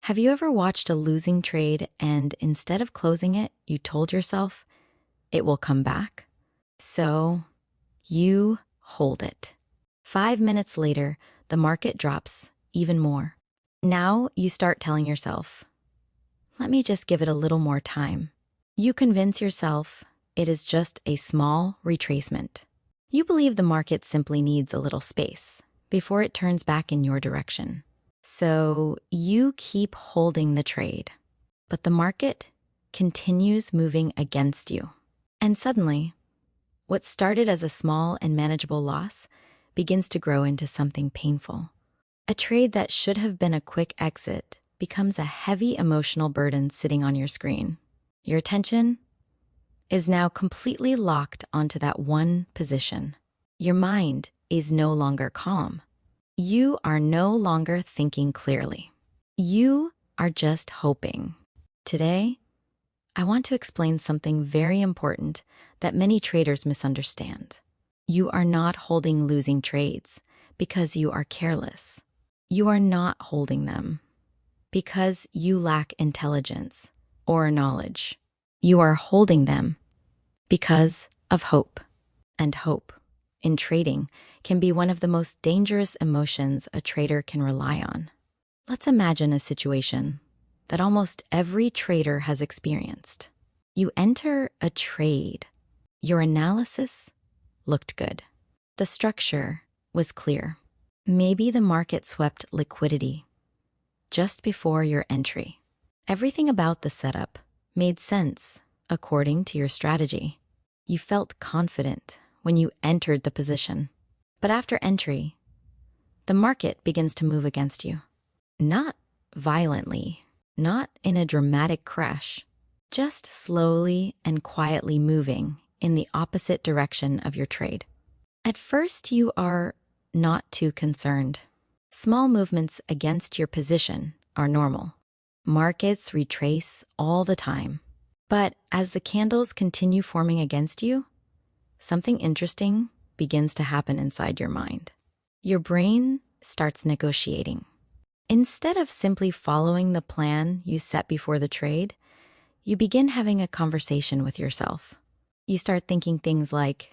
Have you ever watched a losing trade and instead of closing it, you told yourself it will come back? So you hold it. 5 minutes later, the market drops even more. Now you start telling yourself, let me just give it a little more time. You convince yourself it is just a small retracement. You believe the market simply needs a little space before it turns back in your direction. So you keep holding the trade, but the market continues moving against you. And suddenly, what started as a small and manageable loss begins to grow into something painful. A trade that should have been a quick exit becomes a heavy emotional burden sitting on your screen. Your attention is now completely locked onto that one position. Your mind is no longer calm. You are no longer thinking clearly. You are just hoping. Today, I want to explain something very important that many traders misunderstand. You are not holding losing trades because you are careless. You are not holding them because you lack intelligence or knowledge. You are holding them because of hope. And hope, in trading, can be one of the most dangerous emotions a trader can rely on. Let's imagine a situation that almost every trader has experienced. You enter a trade. Your analysis looked good. The structure was clear. Maybe the market swept liquidity just before your entry. Everything about the setup made sense according to your strategy. You felt confident when you entered the position. But after entry, the market begins to move against you. Not violently, not in a dramatic crash, just slowly and quietly moving in the opposite direction of your trade. At first, you are not too concerned. Small movements against your position are normal. Markets retrace all the time. But as the candles continue forming against you, something interesting begins to happen inside your mind. Your brain starts negotiating. Instead of simply following the plan you set before the trade, you begin having a conversation with yourself. You start thinking things like,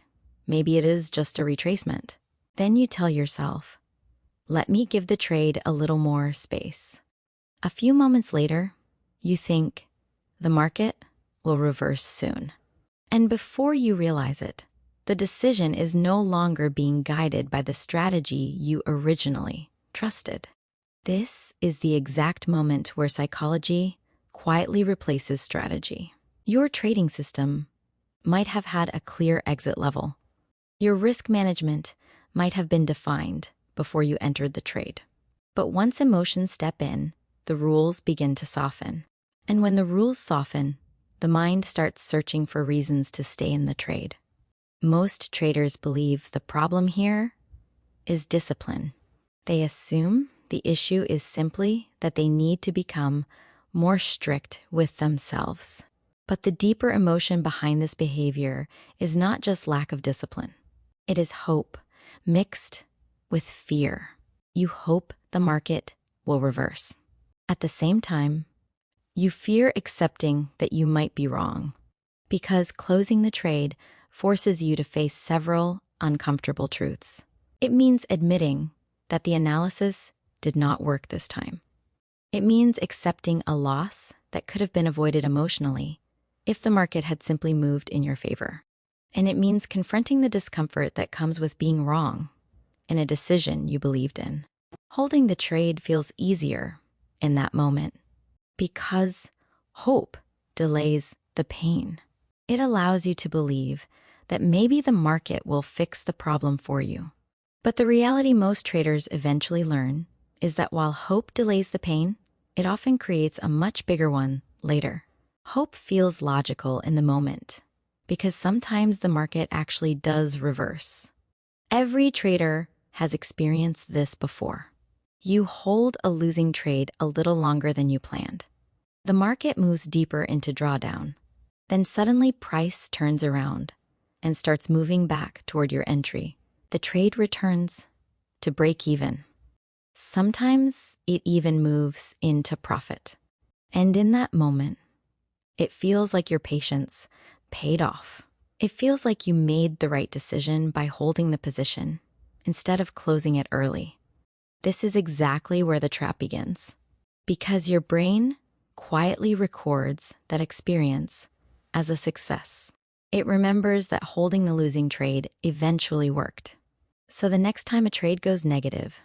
maybe it is just a retracement. Then you tell yourself, let me give the trade a little more space. A few moments later, you think, the market will reverse soon. And before you realize it, the decision is no longer being guided by the strategy you originally trusted. This is the exact moment where psychology quietly replaces strategy. Your trading system might have had a clear exit level. Your risk management might have been defined before you entered the trade. But once emotions step in, the rules begin to soften. And when the rules soften, the mind starts searching for reasons to stay in the trade. Most traders believe the problem here is discipline. They assume the issue is simply that they need to become more strict with themselves. But the deeper emotion behind this behavior is not just lack of discipline. It is hope mixed with fear. You hope the market will reverse. At the same time, you fear accepting that you might be wrong, because closing the trade forces you to face several uncomfortable truths. It means admitting that the analysis did not work this time. It means accepting a loss that could have been avoided emotionally if the market had simply moved in your favor. And it means confronting the discomfort that comes with being wrong in a decision you believed in. Holding the trade feels easier in that moment because hope delays the pain. It allows you to believe that maybe the market will fix the problem for you. But the reality most traders eventually learn is that while hope delays the pain, it often creates a much bigger one later. Hope feels logical in the moment because sometimes the market actually does reverse. Every trader has experienced this before. You hold a losing trade a little longer than you planned. The market moves deeper into drawdown. Then suddenly price turns around and starts moving back toward your entry. The trade returns to break even. Sometimes it even moves into profit. And in that moment, it feels like your patience paid off. It feels like you made the right decision by holding the position instead of closing it early. This is exactly where the trap begins, because your brain quietly records that experience as a success. It remembers that holding the losing trade eventually worked. So the next time a trade goes negative,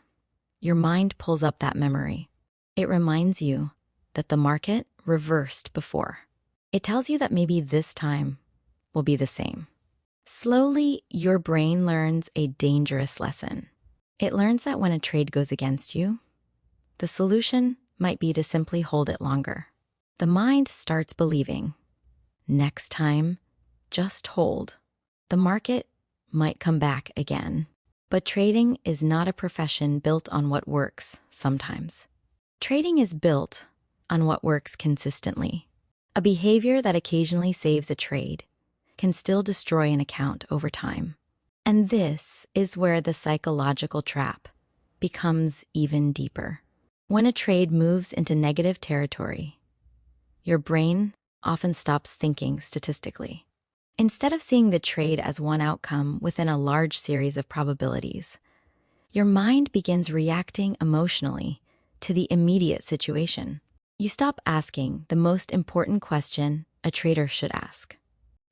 your mind pulls up that memory. It reminds you that the market reversed before. It tells you that maybe this time will be the same. Slowly, your brain learns a dangerous lesson. It learns that when a trade goes against you, the solution might be to simply hold it longer. The mind starts believing, next time, just hold. The market might come back again. But trading is not a profession built on what works sometimes. Trading is built on what works consistently. A behavior that occasionally saves a trade can still destroy an account over time. And this is where the psychological trap becomes even deeper. When a trade moves into negative territory, your brain often stops thinking statistically. Instead of seeing the trade as one outcome within a large series of probabilities, your mind begins reacting emotionally to the immediate situation. You stop asking the most important question a trader should ask.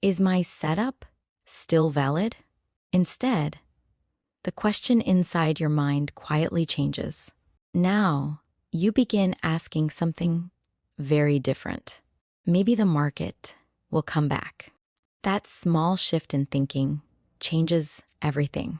Is my setup still valid? Instead, the question inside your mind quietly changes. Now, you begin asking something very different. Maybe the market will come back. That small shift in thinking changes everything.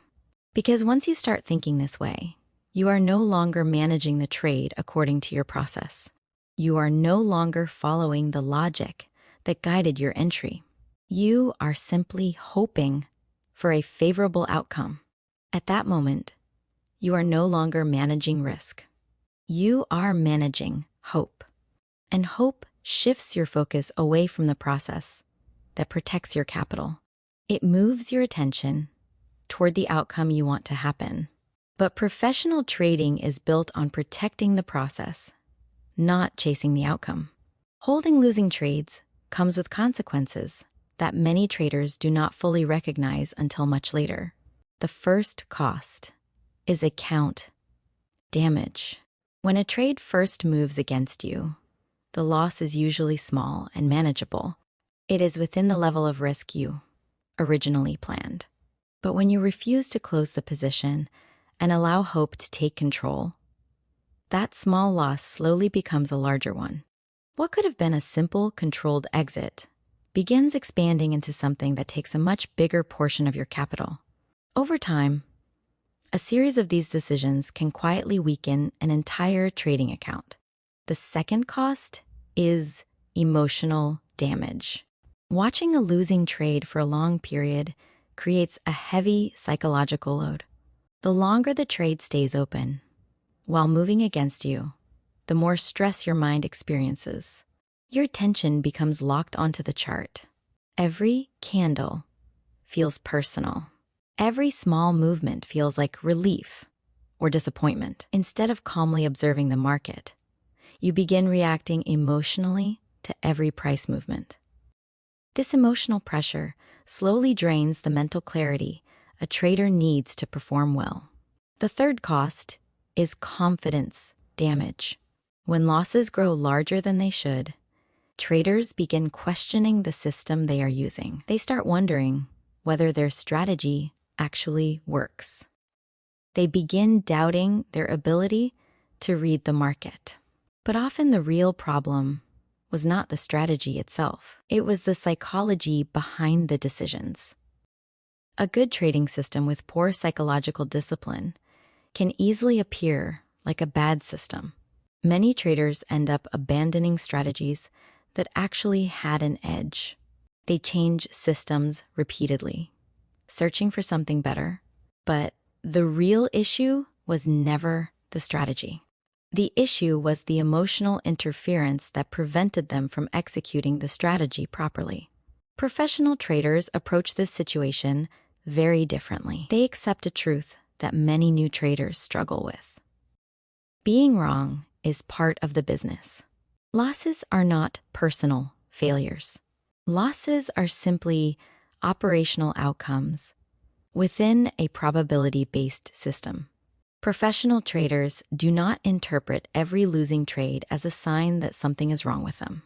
Because once you start thinking this way, you are no longer managing the trade according to your process. You are no longer following the logic that guided your entry. You are simply hoping for a favorable outcome. At that moment, you are no longer managing risk. You are managing hope. And hope shifts your focus away from the process that protects your capital. It moves your attention toward the outcome you want to happen. But professional trading is built on protecting the process, not chasing the outcome. Holding losing trades comes with consequences that many traders do not fully recognize until much later. The first cost is account damage. When a trade first moves against you, the loss is usually small and manageable. It is within the level of risk you originally planned. But when you refuse to close the position and allow hope to take control, that small loss slowly becomes a larger one. What could have been a simple, controlled exit begins expanding into something that takes a much bigger portion of your capital. Over time, a series of these decisions can quietly weaken an entire trading account. The second cost is emotional damage. Watching a losing trade for a long period creates a heavy psychological load. The longer the trade stays open, while moving against you, the more stress your mind experiences. Your attention becomes locked onto the chart. Every candle feels personal. Every small movement feels like relief or disappointment. Instead of calmly observing the market, you begin reacting emotionally to every price movement. This emotional pressure slowly drains the mental clarity a trader needs to perform well. The third cost is confidence damage. When losses grow larger than they should, traders begin questioning the system they are using. They start wondering whether their strategy actually works. They begin doubting their ability to read the market. But often the real problem was not the strategy itself. It was the psychology behind the decisions. A good trading system with poor psychological discipline can easily appear like a bad system. Many traders end up abandoning strategies that actually had an edge. They change systems repeatedly, searching for something better. But the real issue was never the strategy. The issue was the emotional interference that prevented them from executing the strategy properly. Professional traders approach this situation very differently. They accept a truth that many new traders struggle with. Being wrong is part of the business. Losses are not personal failures. Losses are simply operational outcomes within a probability-based system. Professional traders do not interpret every losing trade as a sign that something is wrong with them.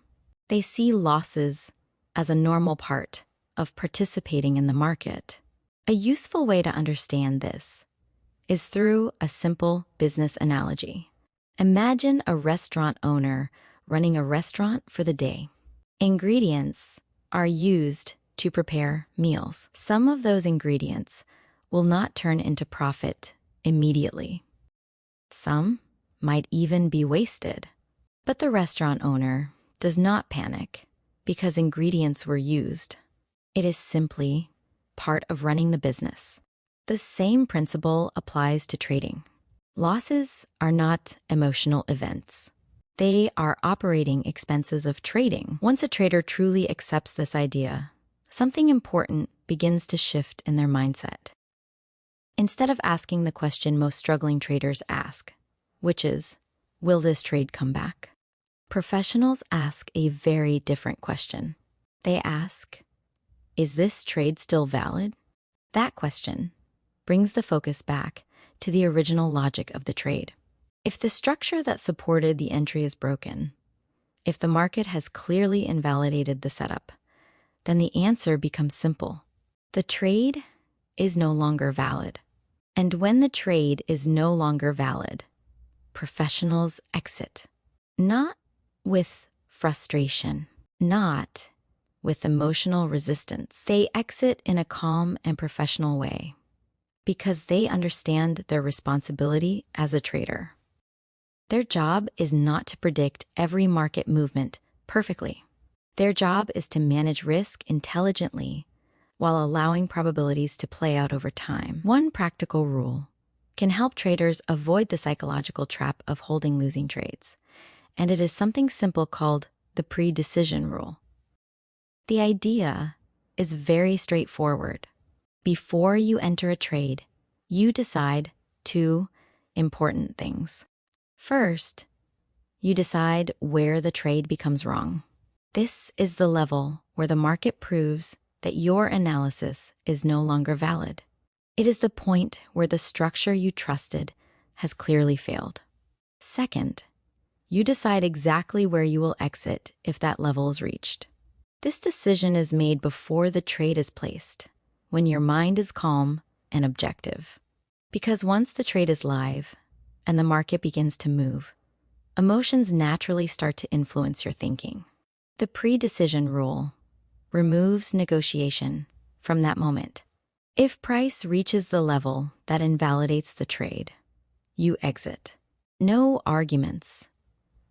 They see losses as a normal part of participating in the market. A useful way to understand this is through a simple business analogy. Imagine a restaurant owner running a restaurant for the day. Ingredients are used to prepare meals. Some of those ingredients will not turn into profit immediately. Some might even be wasted. But the restaurant owner does not panic because ingredients were used. It is simply part of running the business. The same principle applies to trading. Losses are not emotional events. They are operating expenses of trading. Once a trader truly accepts this idea, something important begins to shift in their mindset. Instead of asking the question most struggling traders ask, which is, will this trade come back? Professionals ask a very different question. They ask, is this trade still valid? That question brings the focus back to the original logic of the trade. If the structure that supported the entry is broken, if the market has clearly invalidated the setup, then the answer becomes simple. The trade is no longer valid. And when the trade is no longer valid, professionals exit. Not with frustration, not with emotional resistance. They exit in a calm and professional way because they understand their responsibility as a trader. Their job is not to predict every market movement perfectly. Their job is to manage risk intelligently while allowing probabilities to play out over time. One practical rule can help traders avoid the psychological trap of holding losing trades, and it is something simple called the pre-decision rule. The idea is very straightforward. Before you enter a trade, you decide two important things. First, you decide where the trade becomes wrong. This is the level where the market proves that your analysis is no longer valid. It is the point where the structure you trusted has clearly failed. Second, you decide exactly where you will exit if that level is reached. This decision is made before the trade is placed, when your mind is calm and objective. Because once the trade is live and the market begins to move, emotions naturally start to influence your thinking. The pre-decision rule removes negotiation from that moment. If price reaches the level that invalidates the trade, you exit. No arguments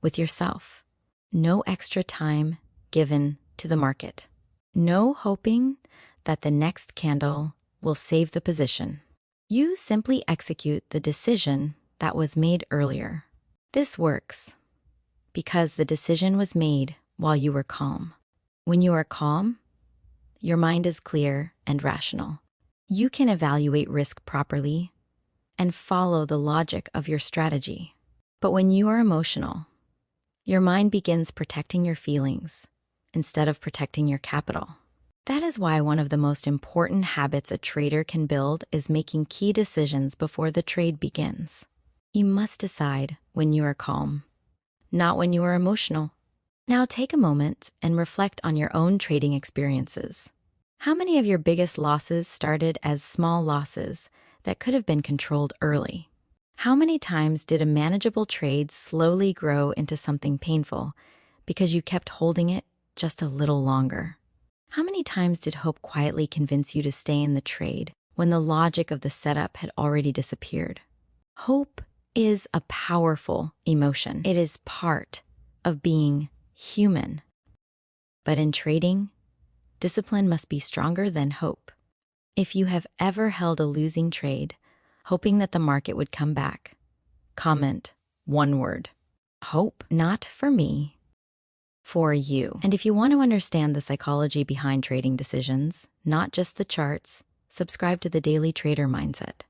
with yourself. No extra time given to the market. No hoping that the next candle will save the position. You simply execute the decision that was made earlier. This works because the decision was made while you were calm. When you are calm, your mind is clear and rational. You can evaluate risk properly and follow the logic of your strategy. But when you are emotional, your mind begins protecting your feelings instead of protecting your capital. That is why one of the most important habits a trader can build is making key decisions before the trade begins. You must decide when you are calm, not when you are emotional. Now take a moment and reflect on your own trading experiences. How many of your biggest losses started as small losses that could have been controlled early? How many times did a manageable trade slowly grow into something painful because you kept holding it just a little longer? How many times did hope quietly convince you to stay in the trade when the logic of the setup had already disappeared? Hope is a powerful emotion. It is part of being human. But in trading, discipline must be stronger than hope. If you have ever held a losing trade, hoping that the market would come back, comment one word: hope. Not for me, for you. And if you want to understand the psychology behind trading decisions, not just the charts, subscribe to the Daily Trader Mindset.